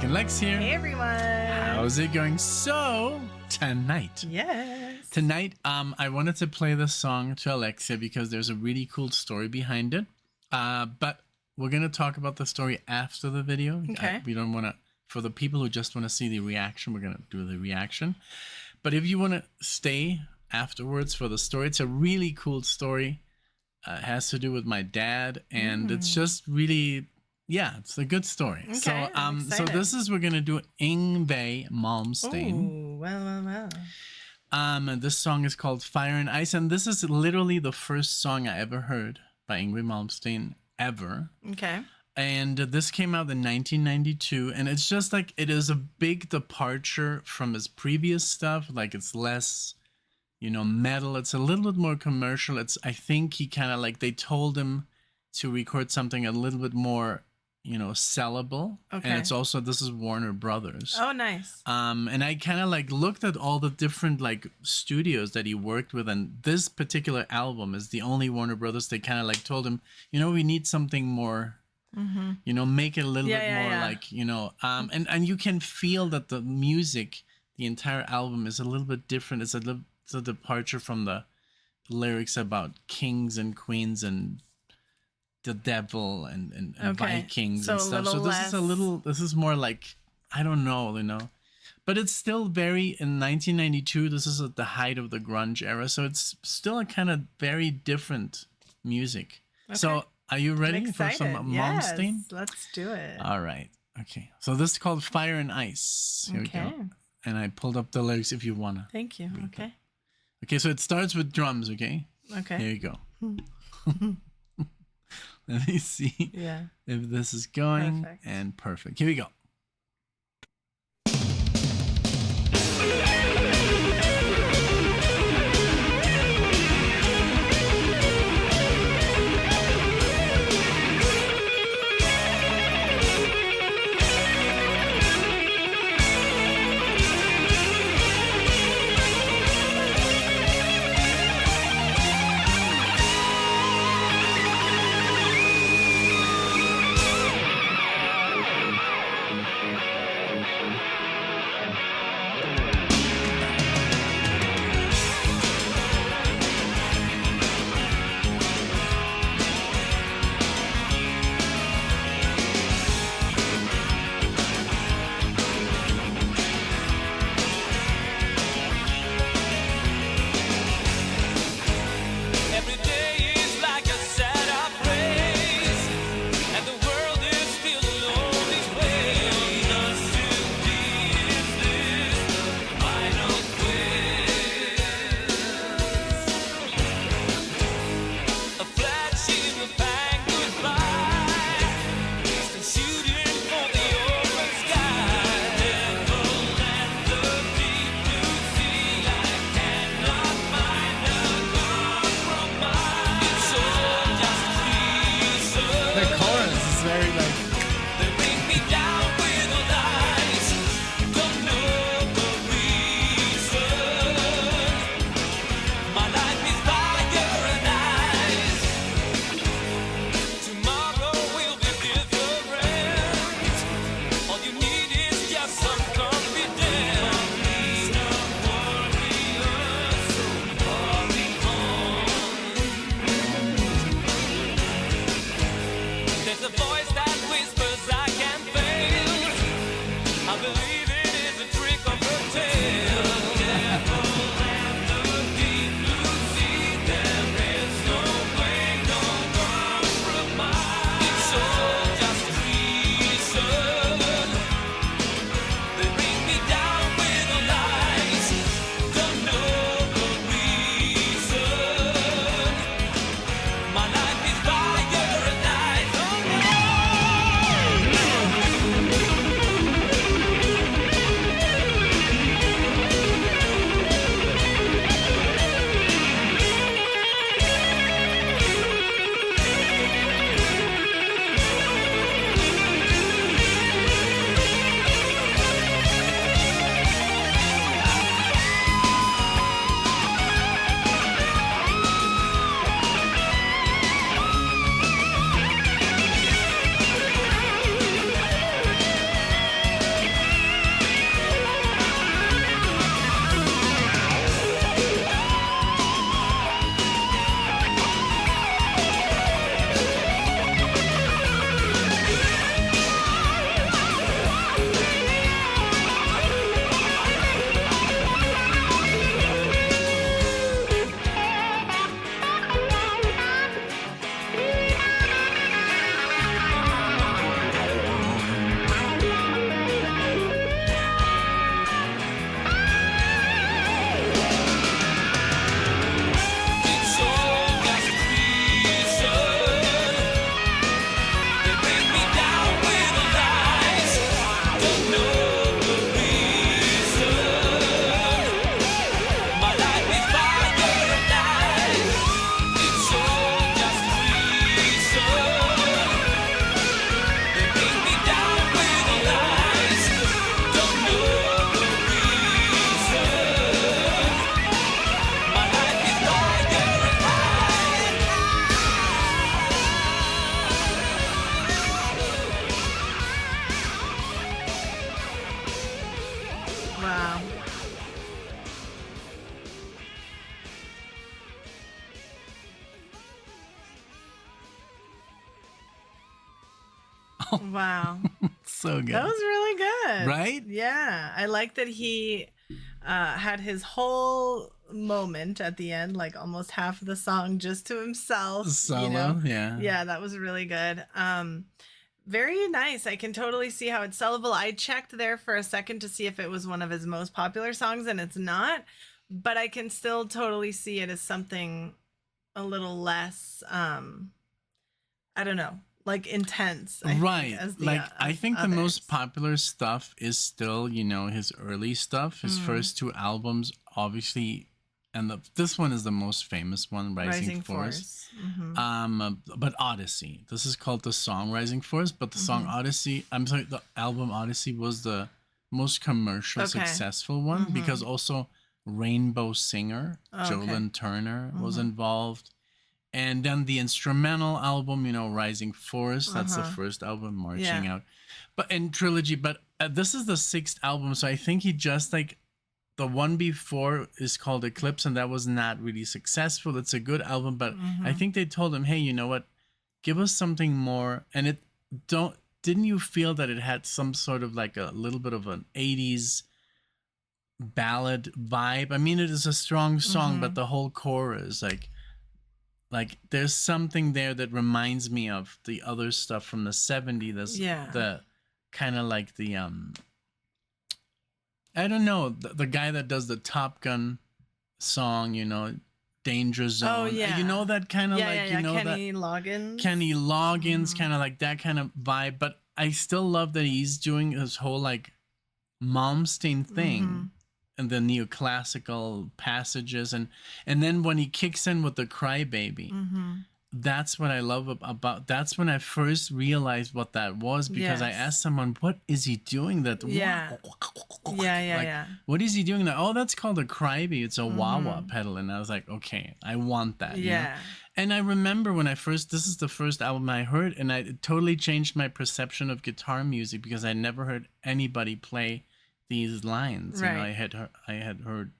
NicknLex here. Hey everyone. How's it going? So tonight, I wanted to play this song to Alexia because there's a really cool story behind it. But we're gonna talk about the story after the video. Okay. We don't want to. For the people who just want to see the reaction, we're gonna do the reaction. But if you want to stay afterwards for the story, it's a really cool story. It has to do with my dad, and it's just really. Yeah, it's a good story. Okay, so this is, we're going to do YNGWIE MALMSTEEN. Oh, well. And this song is called Fire and Ice, and this is literally the first song I ever heard by YNGWIE MALMSTEEN ever. Okay. And this came out in 1992, and it's just like, it is a big departure from his previous stuff. Like, it's less, metal. It's a little bit more commercial. I think he kind of like, they told him to record something a little bit more sellable. Okay. And it's also, this is Warner Brothers. Oh, nice. And I kind of like looked at all the different like studios that he worked with, and this particular album is the only Warner Brothers. They kind of like told him, we need something more, make it a little bit more like, and you can feel that the music, the entire album is a little bit different. It's a departure from the lyrics about kings and queens and the devil and Vikings and stuff. So this is more like, I don't know, but it's still very, in 1992, this is at the height of the grunge era. So it's still a kind of very different music. Okay. So are you ready for some Malmsteen? Yes, let's do it. All right. Okay. So this is called Fire and Ice. Here we go. And I pulled up the lyrics if you want to. Thank you. Okay. Okay. So it starts with drums. Okay. Okay. Here you go. Let me see if this is going. Perfect. And perfect. Here we go. Wow. So good. That was really good. Right? Yeah. I like that he had his whole moment at the end, like almost half of the song just to himself. Solo, you know? yeah. Yeah, that was really good. Very nice. I can totally see how it's sellable. I checked there for a second to see if it was one of his most popular songs, and it's not. But I can still totally see it as something a little less, I don't know, like intense. I Right. think, as the, like, I as think the others. most popular stuff is still, you know, his early stuff. His first two albums, obviously, and this one is the most famous one, Rising Force. But Odyssey. This is called the song Rising Force, but the song Odyssey, I'm sorry, the album Odyssey was the most commercial successful one because also Rainbow Singer, Jolyn Turner was involved. And then the instrumental album, you know, Rising Force, that's the first album, Marching Out. But in trilogy, but this is the sixth album, so I think he just like, the one before is called Eclipse, and that was not really successful. It's a good album, but I think they told him, hey, you know what, give us something more. And didn't you feel that it had some sort of like a little bit of an 80s ballad vibe? I mean, it is a strong song, but the whole chorus, like there's something there that reminds me of the other stuff from the 70s. The kind of like the I don't know, the guy that does the Top Gun song, you know, Danger Zone. Oh, yeah. You know, that kind of you know, Kenny Loggins. Kenny Loggins, kind of like that kind of vibe. But I still love that he's doing his whole like Malmsteen thing and the neoclassical passages. And then when he kicks in with the Crybaby, that's what I love about, that's when I first realized what that was, because I asked someone, what is he doing that? What is he doing that? Oh, that's called a Crybaby. It's a wah-wah pedal. And I was like, okay, I want that. You know? And I remember when this is the first album I heard, and it totally changed my perception of guitar music, because I never heard anybody play these lines. You know, I had heard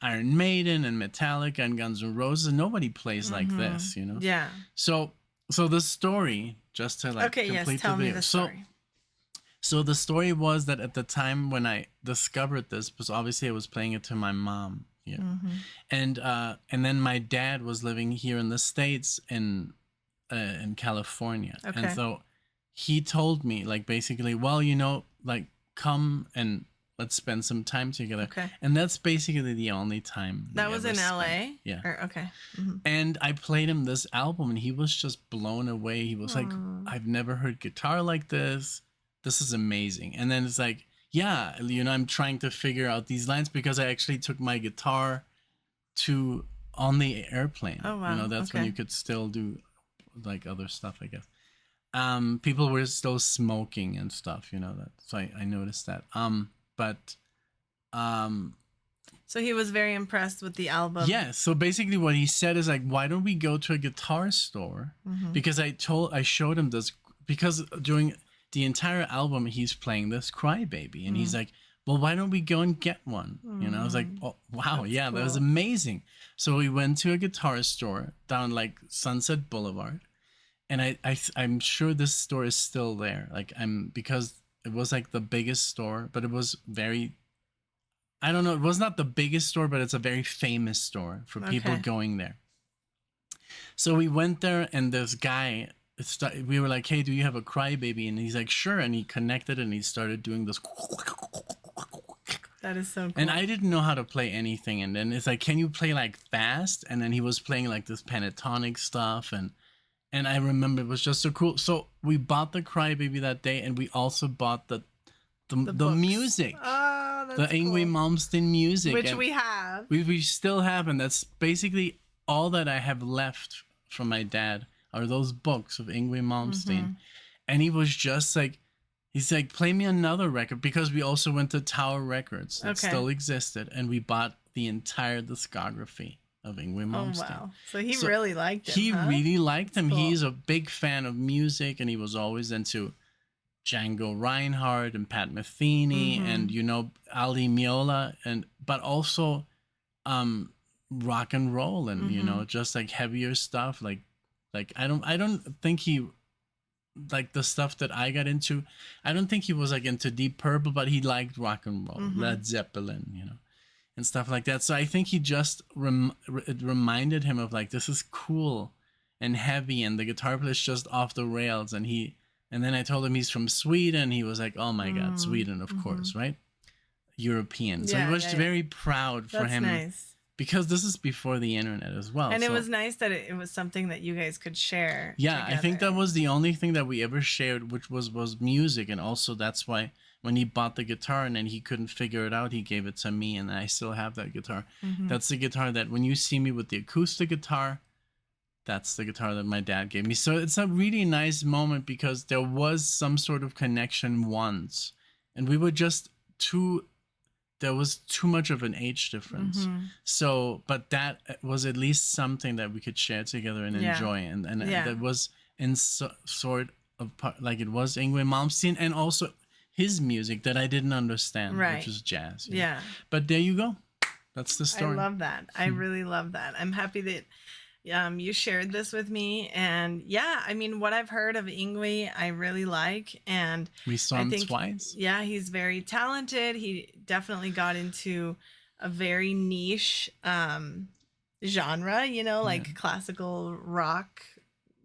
Iron Maiden and Metallica and Guns N' Roses. Nobody plays like this, you know? Yeah. So the story, just to like complete tell me the story. So the story was that at the time when I discovered this, because obviously I was playing it to my mom, and then my dad was living here in the States in California, and so he told me, like, basically, well, you know, like, come and let's spend some time together. And that's basically the only time that was in LA. And I played him this album, and he was just blown away. He was like, I've never heard guitar like this. This is amazing. And then it's like, yeah, you know, I'm trying to figure out these lines, because I actually took my guitar on the airplane. Oh, wow. You know, that's when you could still do like other stuff, I guess. People were still smoking and stuff, you know, so I noticed that. So he was very impressed with the album. Yeah. So basically what he said is like, why don't we go to a guitar store? Because I showed him this, because during the entire album, he's playing this Crybaby, and he's like, well, why don't we go and get one? You know, I was like, oh, wow. That's cool. That was amazing. So we went to a guitar store down like Sunset Boulevard, and I'm sure this store is still there. Like, because it was like the biggest store, but it was very, I don't know, it was not the biggest store, but it's a very famous store for people going there. So we went there, and this guy, we were like, hey, do you have a Crybaby? And he's like, sure. And he connected, and he started doing this. That is so cool. And I didn't know how to play anything. And then it's like, can you play like fast? And then he was playing like this pentatonic stuff. And I remember it was just so cool. So we bought the Crybaby that day, and we also bought the music. Oh, that's the YNGWIE Malmsteen music. Which we have. We still have, and that's basically all that I have left from my dad are those books of YNGWIE Malmsteen. And he was just like, he's like, play me another record, because we also went to Tower Records that still existed, and we bought the entire discography of YNGWIE Malmsteen. Oh, wow. So he really liked him. He really liked him. Cool. He's a big fan of music, and he was always into Django Reinhardt and Pat Metheny and, you know, Al Di Meola, but also rock and roll, and you know, just like heavier stuff. Like I don't think he like the stuff that I got into. I don't think he was like into Deep Purple, but he liked rock and roll, Led Zeppelin, you know, and stuff like that. So I think he just it reminded him of like, this is cool and heavy, and the guitar plays just off the rails. And then I told him he's from Sweden. He was like, oh my God, Sweden, of course, right? European. So he was very proud for him. Nice. Because this is before the internet as well. And it was nice that it was something that you guys could share. Yeah, together. I think that was the only thing that we ever shared, which was music. And also that's why when he bought the guitar and then he couldn't figure it out, he gave it to me, and I still have that guitar. That's the guitar that when you see me with the acoustic guitar, that's the guitar that my dad gave me. So it's a really nice moment because there was some sort of connection once. And we were just there was too much of an age difference. So, but that was at least something that we could share together and enjoy. And that was in sort of like, it was Yngwie Malmsteen and also his music that I didn't understand, which was jazz. Yeah. But there you go. That's the story. I love that. I really love that. I'm happy that you shared this with me. And yeah, I mean, what I've heard of Yngwie, I really like. And we saw him twice. Yeah, he's very talented. He definitely got into a very niche genre, you know, like classical rock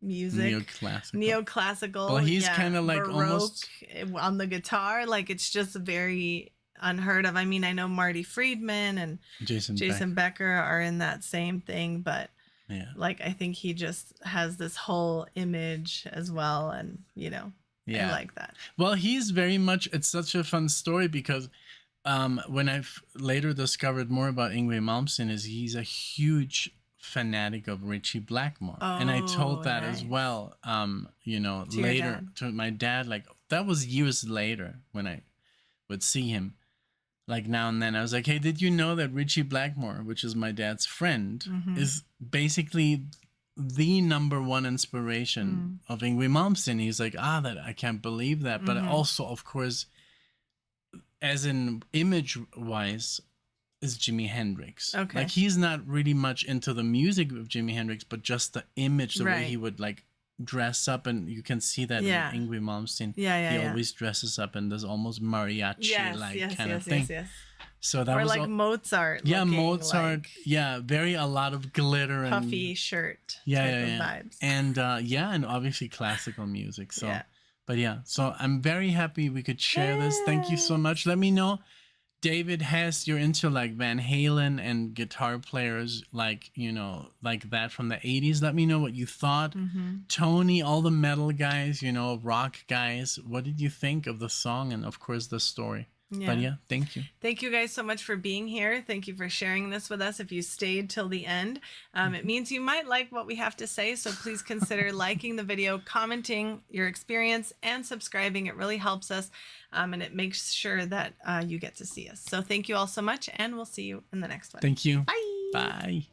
music. Neoclassical. Well, he's kind of like Baroque almost on the guitar. Like, it's just very unheard of. I mean, I know Marty Friedman and Jason Becker are in that same thing, but yeah, like, I think he just has this whole image as well. And, you know, I like that. Well, he's very much, it's such a fun story because when I've later discovered more about Yngwie Malmsteen is he's a huge fanatic of Richie Blackmore. And I told that as well, you know, later to my dad, like that was years later when I would see him. Like now and then I was like, hey, did you know that Richie Blackmore, which is my dad's friend, is basically the #1 inspiration of Yngwie Malmsteen? He's like, that I can't believe that. But also, of course, as in image wise, is Jimi Hendrix. Okay. Like he's not really much into the music of Jimi Hendrix, but just the image, the way he would like dress up, and you can see that in Yngwie Malmsteen. He always dresses up in this almost mariachi kind of thing. So that was like Mozart. Yeah, Mozart. Like, very a lot of glitter and puffy shirt. Vibes. And and obviously classical music. So but so I'm very happy we could share this. Thank you so much. Let me know, David, you're into like Van Halen and guitar players like, you know, like that from the 80s. Let me know what you thought. Tony, all the metal guys, you know, rock guys, what did you think of the song and of course the story? But thank you. Thank you guys so much for being here. Thank you for sharing this with us. If you stayed till the end, it means you might like what we have to say. So please consider liking the video, commenting your experience, and subscribing. It really helps us, and it makes sure that you get to see us. So thank you all so much, and we'll see you in the next one. Thank you. Bye. Bye.